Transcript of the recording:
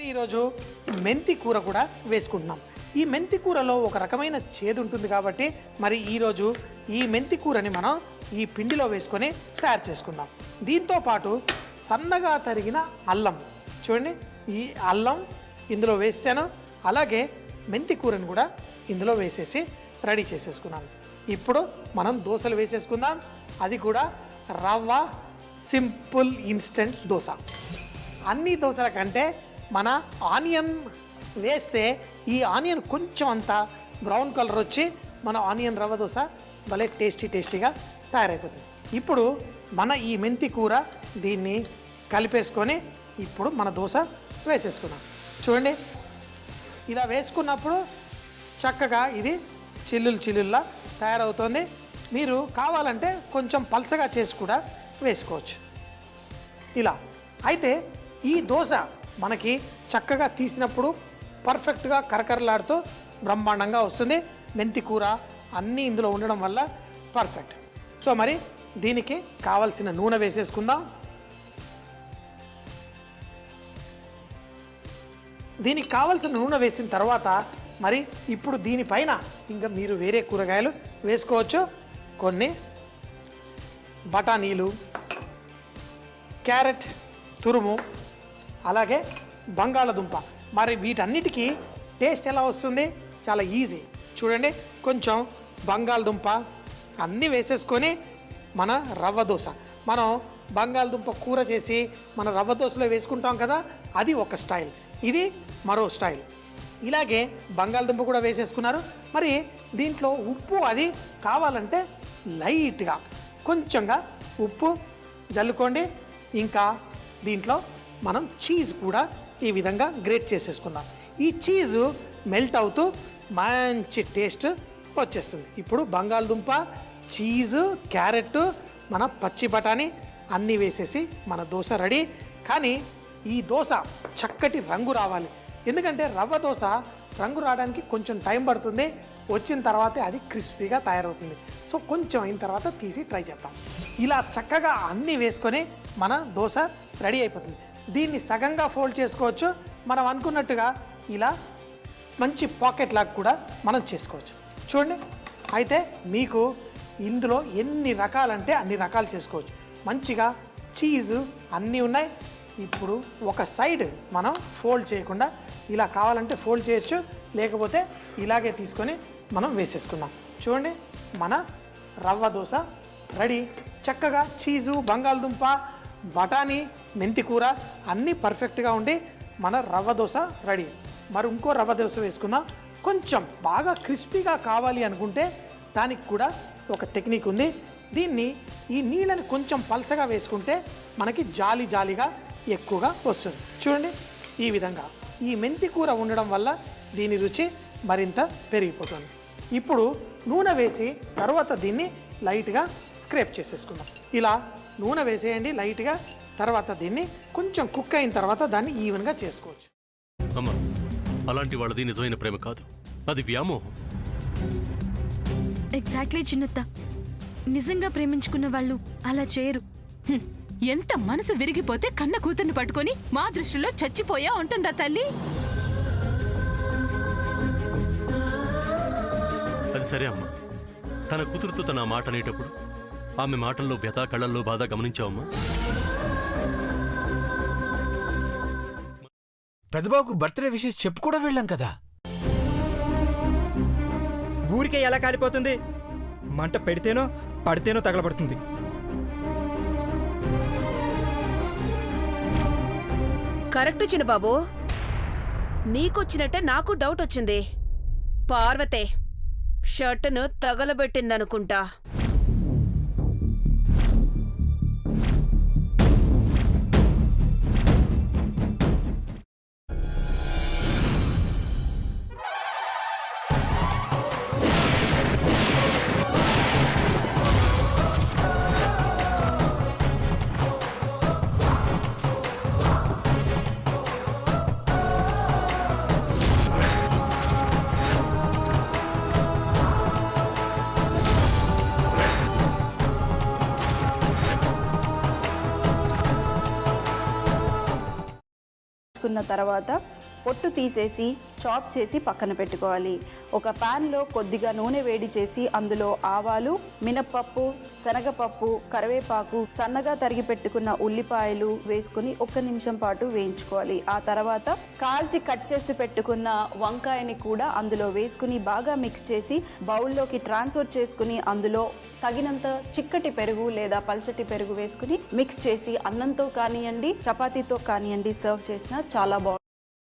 ఈరోజు మెంతి కూర కూడా వేసుకుంటున్నాం. ఈ మెంతి కూరలో ఒక రకమైన చేదు ఉంటుంది కాబట్టి మరి ఈరోజు ఈ మెంతి కూరని మనం ఈ పిండిలో వేసుకొని తయారు చేసుకుందాం. దీంతో పాటు సన్నగా తరిగిన అల్లం చూడండి, ఈ అల్లం ఇందులో వేసాను. అలాగే మెంతి కూరని కూడా ఇందులో వేసేసి రెడీ చేసేసుకున్నాను. ఇప్పుడు మనం దోశలు వేసేసుకుందాం. అది కూడా రవ్వ సింపుల్ ఇన్స్టెంట్ దోశ. అన్ని దోశల కంటే మన ఆనియన్ వేస్తే ఈ ఆనియన్ కొంచెం అంతా బ్రౌన్ కలర్ వచ్చి మన ఆనియన్ రవ్వ దోశ భలే టేస్టీగా తయారైపోతుంది. ఇప్పుడు మన ఈ మెంతి కూర దీన్ని కలిపేసుకొని ఇప్పుడు మన దోశ వేసేసుకున్నాం. చూడండి, ఇలా వేసుకున్నప్పుడు చక్కగా ఇది చిల్లుల్లా తయారవుతుంది. మీరు కావాలంటే కొంచెం పల్చగా చేసి కూడా వేసుకోవచ్చు ఇలా. అయితే ఈ దోశ మనకి చక్కగా తీసినప్పుడు పర్ఫెక్ట్గా కరకరలాడుతూ బ్రహ్మాండంగా వస్తుంది. మెంతి కూర అన్నీ ఇందులో ఉండడం వల్ల పర్ఫెక్ట్. సో మరి దీనికి కావలసిన నూనె వేసేసుకుందాం. దీనికి కావలసిన నూనె వేసిన తర్వాత మరి ఇప్పుడు దీనిపైన ఇంకా మీరు వేరే కూరగాయలు వేసుకోవచ్చు. కొన్ని బఠానీలు, క్యారెట్ తురుము, అలాగే బంగాళదుంప. మరి వీటన్నిటికీ టేస్ట్ ఎలా వస్తుంది? చాలా ఈజీ. చూడండి, కొంచెం బంగాళదుంప అన్నీ వేసేసుకొని మన రవ్వ దోశ, మనం బంగాళదుంప కూర చేసి మన రవ్వ దోశలో వేసుకుంటాం కదా, అది ఒక స్టైల్, ఇది మరో స్టైల్. ఇలాగే బంగాళదుంప కూడా వేసేసుకున్నారు. మరి దీంట్లో ఉప్పు అది కావాలంటే లైట్గా కొంచెంగా ఉప్పు జల్లుకోండి. ఇంకా దీంట్లో మనం చీజ్ కూడా ఈ విధంగా గ్రేట్ చేసేసుకుందాం. ఈ చీజు మెల్ట్ అవుతూ మంచి టేస్ట్ వచ్చేస్తుంది. ఇప్పుడు బంగాళదుంప, చీజు, క్యారెట్, మన పచ్చి బఠానీ అన్నీ వేసేసి మన దోశ రెడీ. కానీ ఈ దోశ చక్కటి రంగు రావాలి. ఎందుకంటే రవ్వ దోశ రంగు రావడానికి కొంచెం టైం పడుతుంది. వచ్చిన తర్వాతే అది క్రిస్పీగా తయారవుతుంది. సో కొంచెం అయిన తర్వాత తీసి ట్రై చేద్దాం. ఇలా చక్కగా అన్నీ వేసుకొని మన దోశ రెడీ అయిపోతుంది. దీన్ని సగంగా ఫోల్డ్ చేసుకోవచ్చు. మనం అనుకున్నట్టుగా ఇలా మంచి పాకెట్ లాగా కూడా మనం చేసుకోవచ్చు. చూడండి, అయితే మీకు ఇందులో ఎన్ని రకాలంటే అన్ని రకాలు చేసుకోవచ్చు. మంచిగా చీజు అన్నీ ఉన్నాయి. ఇప్పుడు ఒక సైడ్ మనం ఫోల్డ్ చేయకుండా ఇలా కావాలంటే ఫోల్డ్ చేయొచ్చు, లేకపోతే ఇలాగే తీసుకొని మనం వేసేసుకుందాం. చూడండి, మన రవ్వ దోశ రెడీ. చక్కగా చీజు, బంగాళదుంప, బఠానీ, మెంతి కూర అన్నీ పర్ఫెక్ట్గా ఉండి మన రవ్వ దోశ రెడీ. మరి ఇంకో రవ్వ దోశ వేసుకుందాం. కొంచెం బాగా క్రిస్పీగా కావాలి అనుకుంటే దానికి కూడా ఒక టెక్నిక్ ఉంది. దీన్ని ఈ నీళ్ళని కొంచెం పల్చగా వేసుకుంటే మనకి జాలీగా ఎక్కువగా వస్తుంది. చూడండి, ఈ విధంగా ఈ మెంతి కూర ఉండడం వల్ల దీని రుచి మరింత పెరిగిపోతుంది. ఇప్పుడు నూనె వేసి తర్వాత దీన్ని లైట్గా స్క్రేప్ చేసేసుకుందాం. ఇలా నూనె వేసేయండి లైట్గా. తర్వాత దీన్ని కొంచెం కుక్ అయిన తర్వాత దాన్ని ఈవెన్గా చేసుకోవచ్చు. అమ్మా, అలాంటి వాళ్ళది నిజమైన ప్రేమ కాదు, అది వ్యామోహం. ఎగ్జాక్ట్లీ చిన్నత్త, నిజంగా ప్రేమించుకున్న వాళ్ళు అలా చేయరు. ఎంత మనసు విరిగిపోతే కన్న కూతుర్ని పట్టుకొని మా దృష్టిలో చచ్చిపోయా ఉంటుందా తల్లి? అది సరే అమ్మా, తన కూతురుతో తన మాట అనేటప్పుడు ఆమె మాటల్లో వ్యథ, కళ్ళల్లో బాధ గమనించావమ్మా? పెద్దబాబుకు బర్త్డే విషెస్ చెప్పు కూడా వెళ్ళాం కదా. ఊరికే ఎలా కాలిపోతుంది? మంట పెడితేనో పడితేనో తగలబడుతుంది. కరెక్ట్ చిన్నబాబు, నీకొచ్చినట్టే నాకు డౌట్ వచ్చింది. పార్వతే షర్టును తగలబెట్టిందనుకుంటా. పెట్టుకున్న తర్వాత పొట్టు తీసేసి చాప్ చేసి పక్కన పెట్టుకోవాలి. ఒక ప్యాన్లో కొద్దిగా నూనె వేడి చేసి అందులో ఆవాలు, మినప్పప్పు, శనగపప్పు, కరివేపాకు, సన్నగా తరిగి పెట్టుకున్న ఉల్లిపాయలు వేసుకుని 1 నిమిషం పాటు వేయించుకోవాలి. ఆ తర్వాత కాల్చి కట్ చేసి పెట్టుకున్న వంకాయని కూడా అందులో వేసుకుని బాగా మిక్స్ చేసి బౌల్లోకి ట్రాన్స్ఫర్ చేసుకుని అందులో తగినంత చిక్కటి పెరుగు లేదా పల్చటి పెరుగు వేసుకుని మిక్స్ చేసి అన్నంతో కానివ్వండి, చపాతీతో కానివ్వండి సర్వ్ చేసినా చాలా బాగుంటుంది.